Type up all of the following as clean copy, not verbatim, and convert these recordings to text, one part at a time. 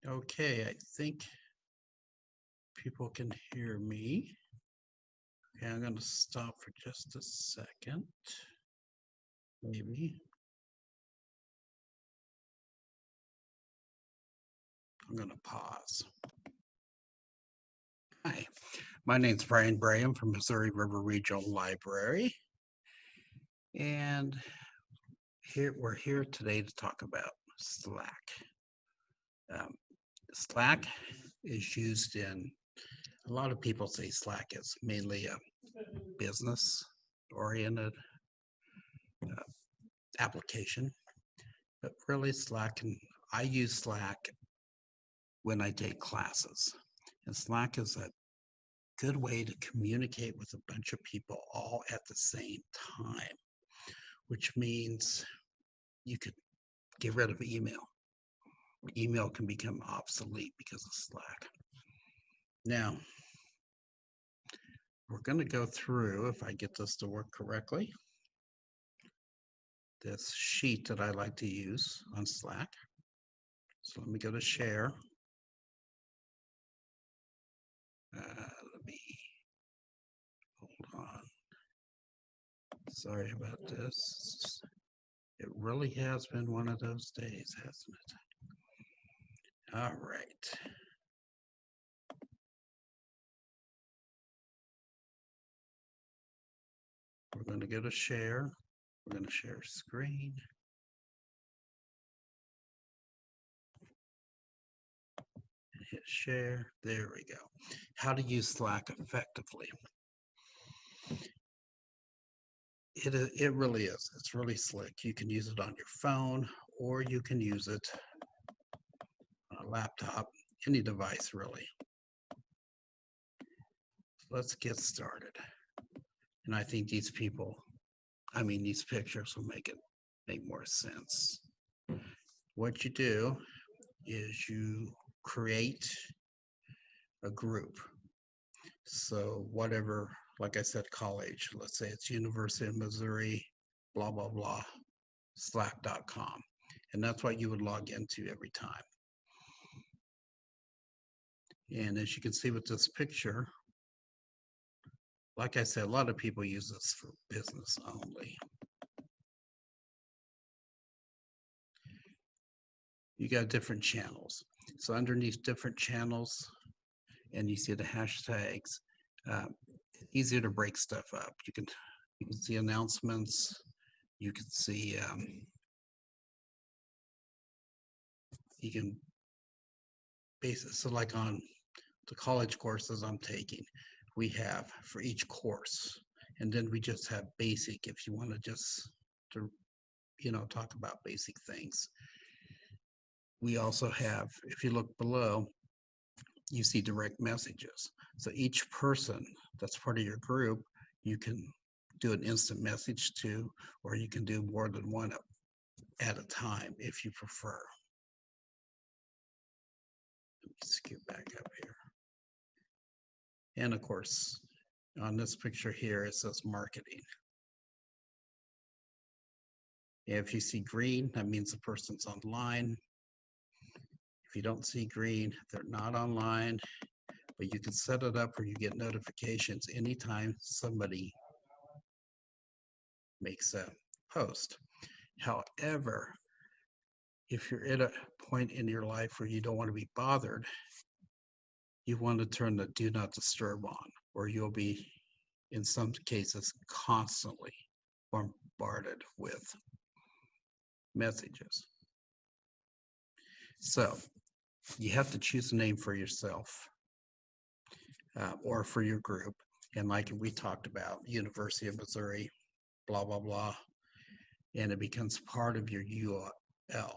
Okay, I think people can hear me. Okay, I'm going to stop for just a second. Maybe. I'm going to pause. Hi, my name's Brian Braham from Missouri River Regional Library. And we're here today to talk about Slack. Slack is used in, a lot of people say Slack is mainly a business-oriented application, but really I use Slack when I take classes. And Slack is a good way to communicate with a bunch of people all at the same time, which means you could get rid of email. Email can become obsolete because of Slack. Now, we're going to go through, if I get this to work correctly, this sheet that I like to use on Slack. So let me go to share. Let me hold on. Sorry about this. It really has been one of those days, hasn't it? All right. We're going to go to share. We're going to share screen. And hit share. There we go. How to use Slack effectively. It really is. It's really slick. You can use it on your phone, or you can use it on a laptop, any device really. Let's get started. And I think these pictures will make more sense. What you do is you create a group. So whatever, like I said, college, let's say it's University of Missouri, blah, blah, blah, slack.com. And that's what you would log into every time. And as you can see with this picture, like I said, a lot of people use this for business only. You got different channels. So underneath different channels, and you see the hashtags, easier to break stuff up. You can see announcements. You can see, you can basically, so like on the college courses I'm taking, we have for each course, and then we just have basic if you want to just talk about basic things. We also have, if you look below, you see direct messages. So each person that's part of your group, you can do an instant message to, or you can do more than one at a time if you prefer. Let me skip back up here. And of course, on this picture here, it says marketing. If you see green, that means the person's online. If you don't see green, they're not online, but you can set it up where you get notifications anytime somebody makes a post. However, if you're at a point in your life where you don't want to be bothered, you want to turn the do not disturb on, or you'll be, in some cases, constantly bombarded with messages. So you have to choose a name for yourself or for your group. And like we talked about, University of Missouri, blah, blah, blah. And it becomes part of your URL.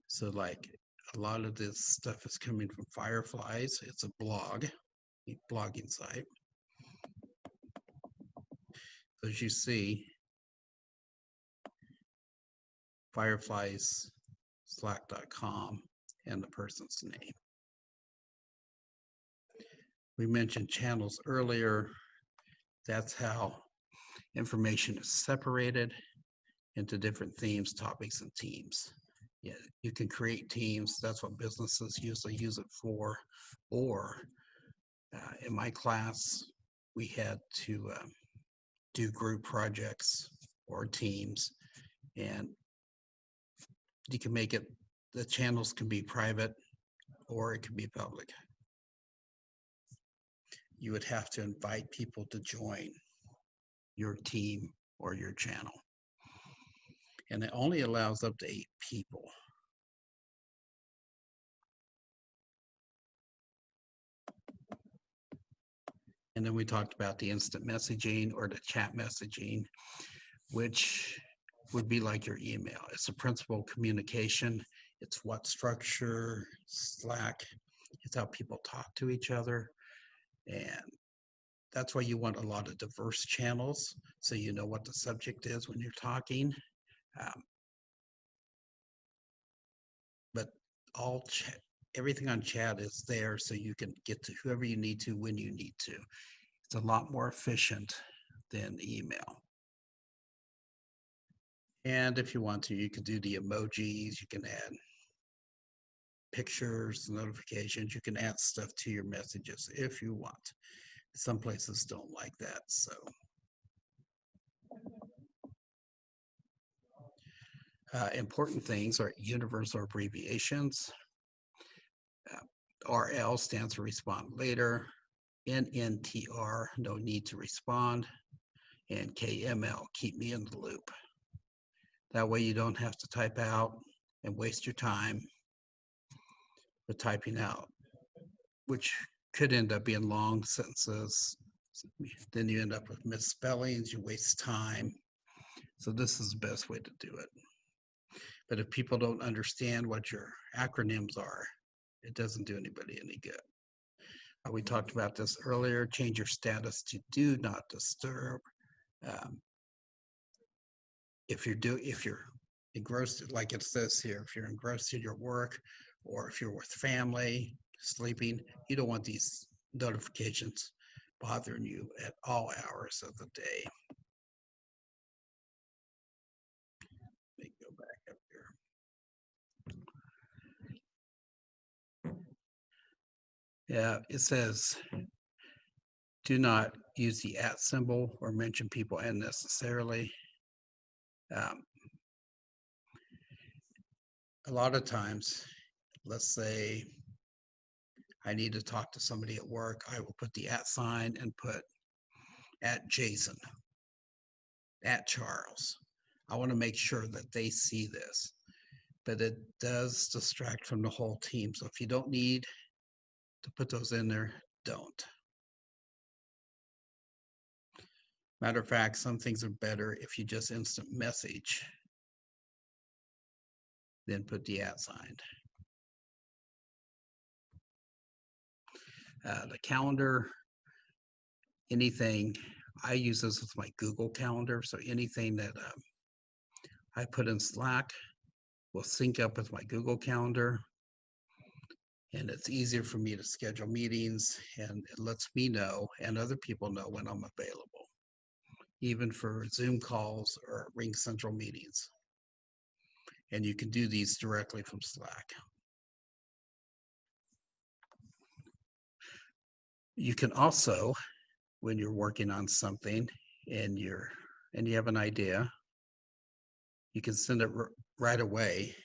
So like a lot of this stuff is coming from Fireflies. It's a blog, a blogging site. As you see, Fireflies, slack.com, and the person's name. We mentioned channels earlier. That's how information is separated. into different themes, topics, and teams. Yeah, you can create teams. That's what businesses usually use it for. Or in my class, we had to do group projects or teams, and you can make it, the channels can be private or it can be public. You would have to invite people to join your team or your channel. And it only allows up to 8 people. And then we talked about the instant messaging or the chat messaging, which would be like your email. It's a principal communication. It's what structure, Slack, it's how people talk to each other. And that's why you want a lot of diverse channels, so you know what the subject is when you're talking. But everything on chat is there, so you can get to whoever you need to when you need to. It's a lot more efficient than email. And if you want to, you can do the emojis, you can add pictures, notifications, you can add stuff to your messages if you want. Some places don't like that, so. Important things are universal abbreviations. RL stands for respond later. NNTR, no need to respond. And KML, keep me in the loop. That way you don't have to type out and waste your time with typing out, which could end up being long sentences. Then you end up with misspellings, you waste time. So this is the best way to do it. But if people don't understand what your acronyms are, it doesn't do anybody any good. We talked about this earlier. Change your status to do not disturb. If you're engrossed, like it says here, if you're engrossed in your work, or if you're with family, sleeping, you don't want these notifications bothering you at all hours of the day. Let me go back up here. Yeah, it says, do not use the @ symbol or mention people unnecessarily. A lot of times, let's say I need to talk to somebody at work, I will put the @ sign and put @Jason, @Charles. I want to make sure that they see this, but it does distract from the whole team. So if you don't need to put those in there, don't. Matter of fact, some things are better if you just instant message, then put the @ sign. The calendar, anything, I use this with my Google Calendar. So anything that I put in Slack will sync up with my Google Calendar. And it's easier for me to schedule meetings, and it lets me know and other people know when I'm available, even for Zoom calls or Ring Central meetings. And you can do these directly from Slack. You can also, when you're working on something and you have an idea, you can send it right away.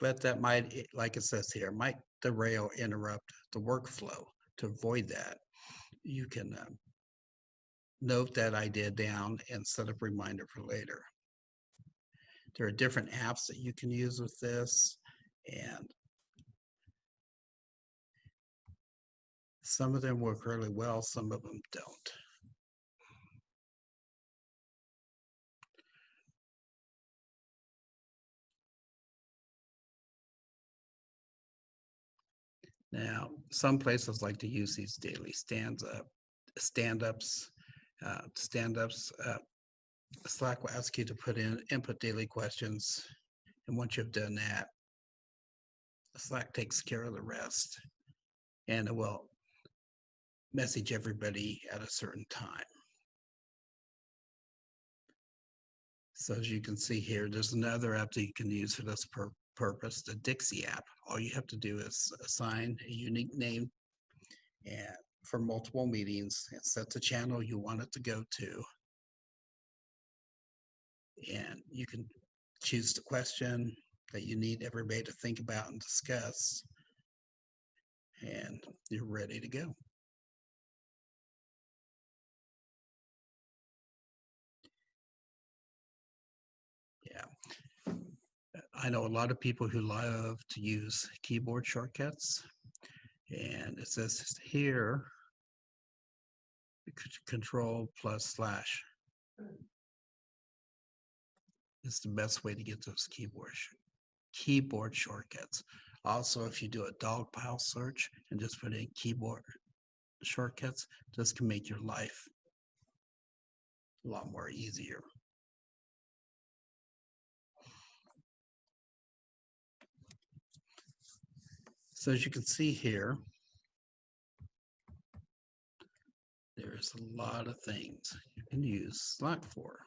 But that might, like it says here, might derail, interrupt the workflow. To avoid that, you can note that idea down and set up a reminder for later. There are different apps that you can use with this, and some of them work really well, some of them don't. Now, some places like to use these daily stand-ups. Slack will ask you to input daily questions, and once you've done that, Slack takes care of the rest, and it will message everybody at a certain time. So as you can see here, there's another app that you can use for this purpose, the Dixie app. All you have to do is assign a unique name and for multiple meetings and set the channel you want it to go to. And you can choose the question that you need everybody to think about and discuss. And you're ready to go. Yeah. I know a lot of people who love to use keyboard shortcuts. And it says here, Control plus slash is the best way to get those keyboard shortcuts. Also, if you do a dog pile search and just put in keyboard shortcuts, this can make your life a lot more easier. So as you can see here, there's a lot of things you can use Slack for.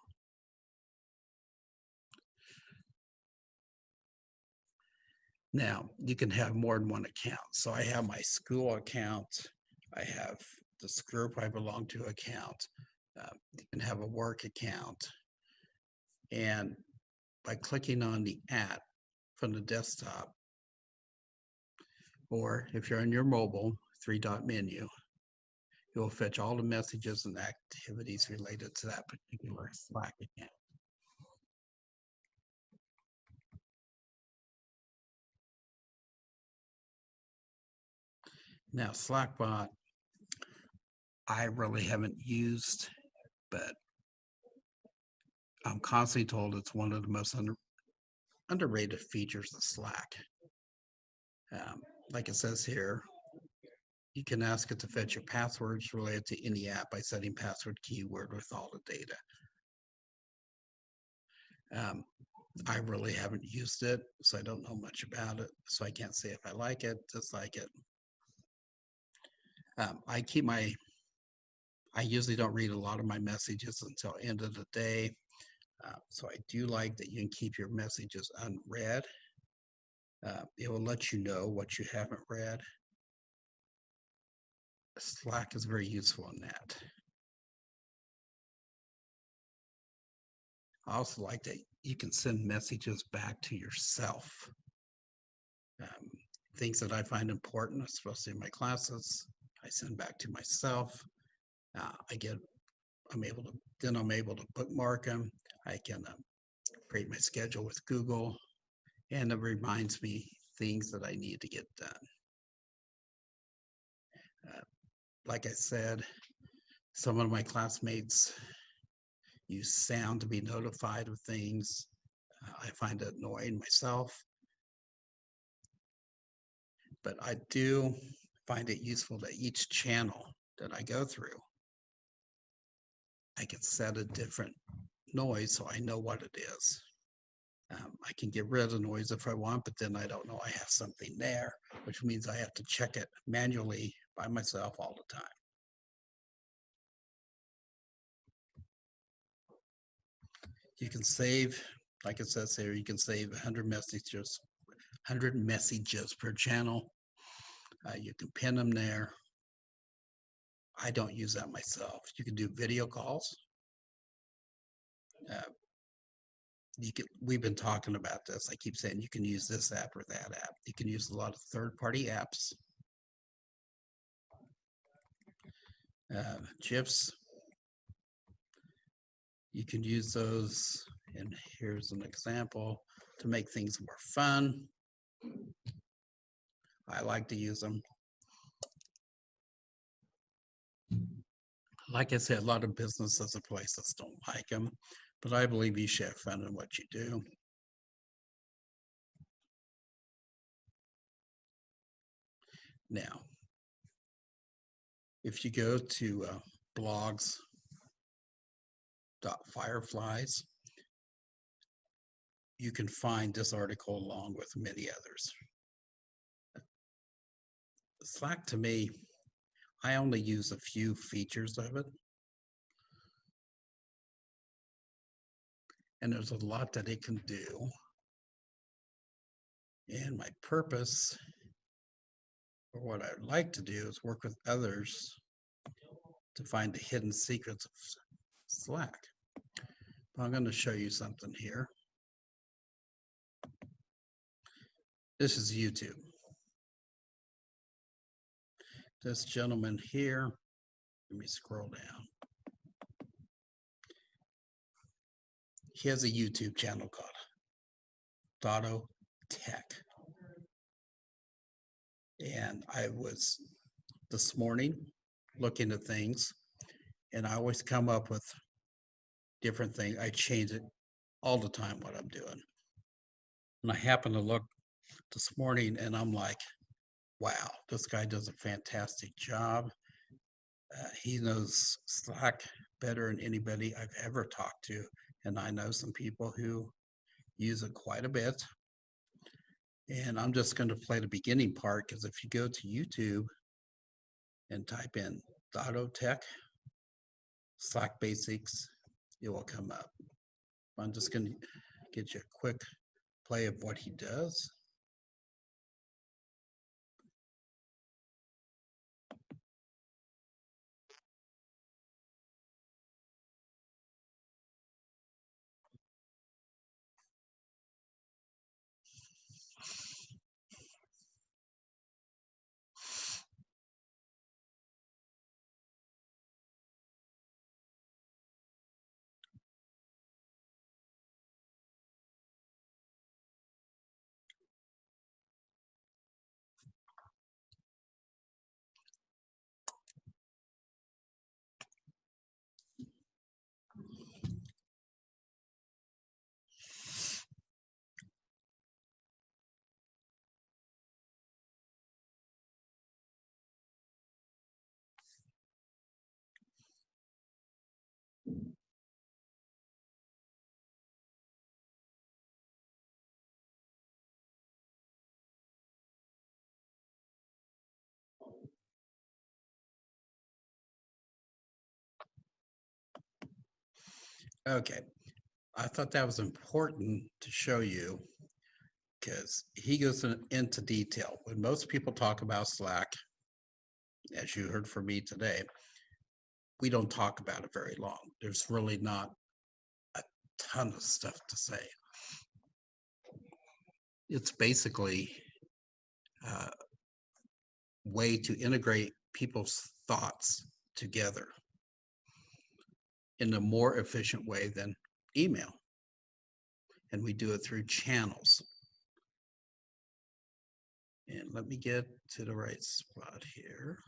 Now, you can have more than one account. So I have my school account. I have this group I belong to account. You can have a work account. And by clicking on the @ from the desktop, or if you're on your mobile, 3-dot menu, it will fetch all the messages and activities related to that particular Slack account. Now, Slackbot, I really haven't used, but I'm constantly told it's one of the most underrated features of Slack. Like it says here, you can ask it to fetch your passwords related to any app by setting password keyword with all the data. I really haven't used it, so I don't know much about it, so I can't say if I like it, dislike it. I usually don't read a lot of my messages until end of the day. So I do like that you can keep your messages unread. It will let you know what you haven't read. Slack is very useful in that. I also like that you can send messages back to yourself. Things that I find important, especially in my classes, I send back to myself. I'm able to bookmark them. I can create my schedule with Google, and it reminds me things that I need to get done. Like I said, some of my classmates use sound to be notified of things. I find it annoying myself, but I do find it useful that each channel that I go through, I can set a different noise so I know what it is. I can get rid of the noise if I want, but then I don't know I have something there, which means I have to check it manually by myself all the time. You can save, like it says here, you can save 100 messages per channel. You can pin them there. I don't use that myself. You can do video calls. We've been talking about this. I keep saying you can use this app or that app. You can use a lot of third-party apps. GIFs. You can use those, and here's an example to make things more fun. I like to use them. Like I said, a lot of businesses or places don't like them, but I believe you should have fun in what you do. Now, if you go to blogs.fireflies, you can find this article along with many others. Slack, to me, I only use a few features of it. and there's a lot that it can do. And my purpose, or what I'd like to do, is work with others to find the hidden secrets of Slack. I'm going to show you something here. This is YouTube. This gentleman here, let me scroll down. He has a YouTube channel called dottotech. And I was this morning looking at things, and I always come up with different things. I change it all the time what I'm doing. And I happen to look this morning and I'm like, wow, this guy does a fantastic job. He knows Slack better than anybody I've ever talked to. And I know some people who use it quite a bit. And I'm just going to play the beginning part, because if you go to YouTube and type in dottotech, Slack basics, it will come up. I'm just going to get you a quick play of what he does. Okay, I thought that was important to show you, because he goes into detail. When most people talk about Slack, as you heard from me today, we don't talk about it very long. There's really not a ton of stuff to say. It's basically a way to integrate people's thoughts together in a more efficient way than email. And we do it through channels. And let me get to the right spot here.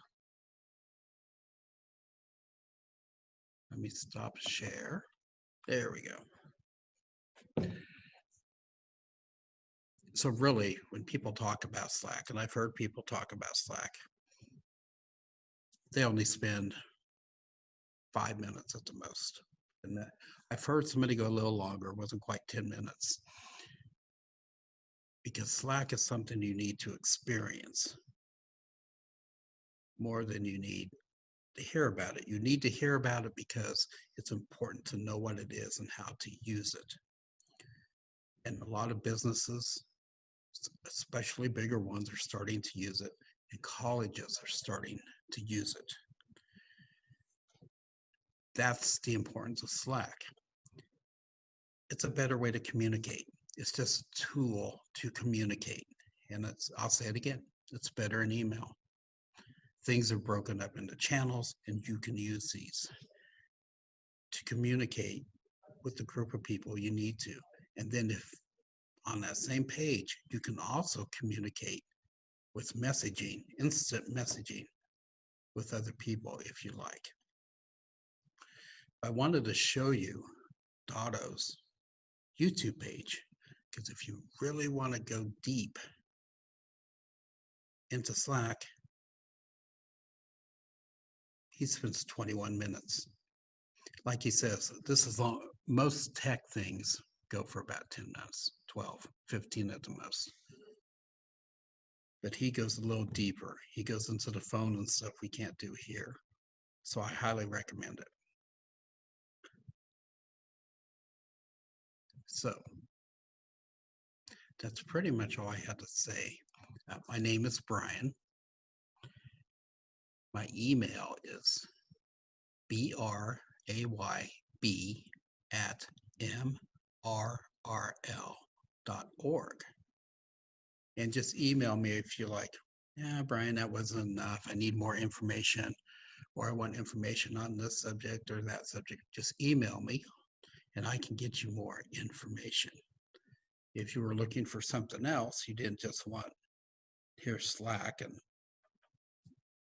Let me stop share. There we go. So really, when people talk about Slack, and I've heard people talk about Slack, they only spend 5 minutes at the most. And I've heard somebody go a little longer, it wasn't quite 10 minutes. Because Slack is something you need to experience more than you need to hear about it. You need to hear about it because it's important to know what it is and how to use it. And a lot of businesses, especially bigger ones, are starting to use it, and colleges are starting to use it. That's the importance of Slack. It's a better way to communicate. It's just a tool to communicate. And I'll say it again, it's better than email. Things are broken up into channels, and you can use these to communicate with the group of people you need to. And then if on that same page, you can also communicate with messaging, instant messaging with other people if you like. I wanted to show you Dotto's YouTube page, because if you really want to go deep into Slack, he spends 21 minutes. Like he says, this is long. Most tech things go for about 10 minutes, 12, 15 at the most. But he goes a little deeper. He goes into the phone and stuff we can't do here. So I highly recommend it. So that's pretty much all I had to say. My name is Brian. My email is brayb@mrrl.org. And just email me if you like, yeah, Brian, that wasn't enough. I need more information, or I want information on this subject or that subject. Just email me and I can get you more information. If you were looking for something else, you didn't just want, here's Slack and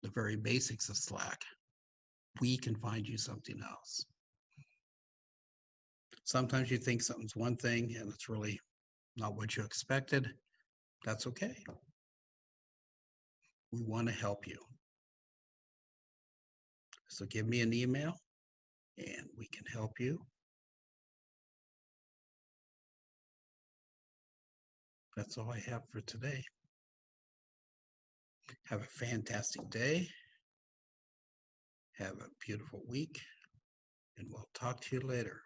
the very basics of Slack, we can find you something else. Sometimes you think something's one thing and it's really not what you expected. That's okay. We want to help you. So give me an email and we can help you. That's all I have for today. Have a fantastic day. Have a beautiful week, and we'll talk to you later.